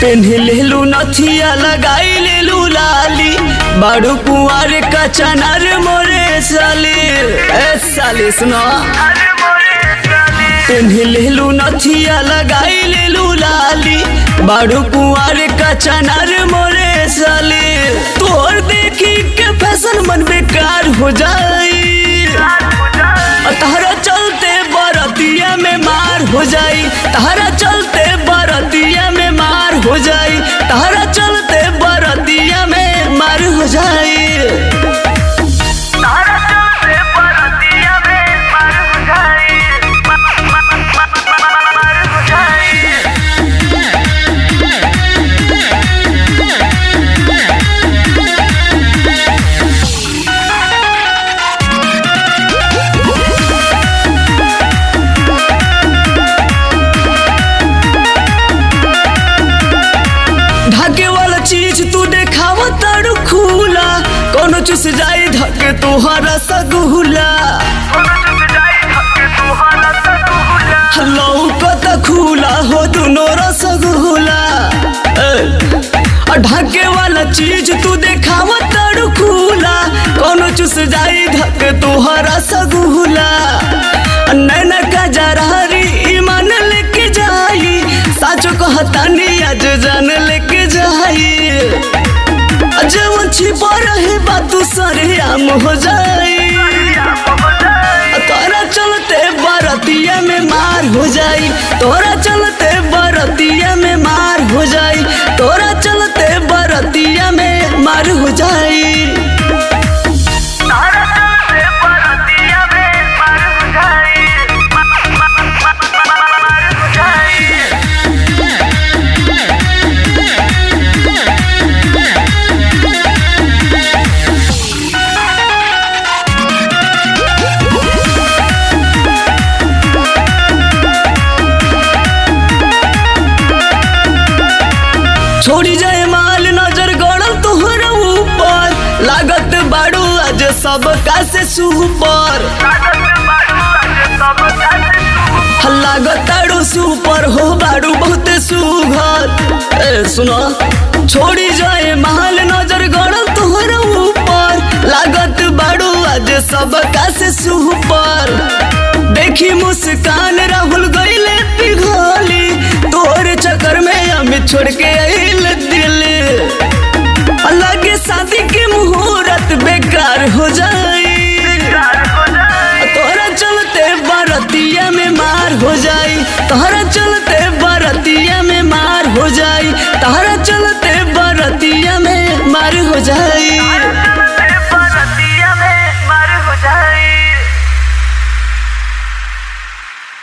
पेन्ह लेलू नथिया लगाई लेलू लाली बाड़ू कुंवर का चनार मोरे साली साली सुनो पेन्ह लेलू नथिया लगाई लेलू लाली बाड़ू कुंवर का चनार मोरे साली तोर देखी के फैशन मन बेकार हो जाई तहरा चलते बरतिया में मार हो जाई तहरा चलते बरतिया में मार हो जाई तहरा चलते बरतिया में मार हो जाई ढाके वाला चीज तू देखावा तारू खुला कोनो चुस जाई धके तोहरा सगुला लौकत खुला हो दुनो रसगुला ढाके वाला चीज तू देखावा तारू खुला कोनो चुस जाई धके तोहरा सगुला नैना का जरारी ईमान लेके जाई साचो कहतानी आज जान लेके जाई जवन छिपा रहे बात सरे आम हो जाई तोरा चलते बरतिया में मार हो जाई तोरा चलते बरतिया में मार हो जाई तोरा चलते बरतिया में मार हो जाई छोड़ी जाए माल नजर गड़ल तोहरा ऊपर लागत बाड़ू आज सब का से सुपर लागत ताड़ू सुपर हो बाड़ू बहुत सुघर सुनो छोड़ी जाए माल नजर गड़ल तोहरा ऊपर लागत बाड़ू आज सब का से सुपर देखी मुस्कान राहुल गईले पिघली तोर चक्कर में अमित छोड़ के आइल दिल अलग शादी के मुहूर्त बेकार हो जाई तोरा चलते बरतिया में मार हो जाई तोरा चलते बरतिया में मार हो जाई तोरा चलते बरतिया में मार हो जाई।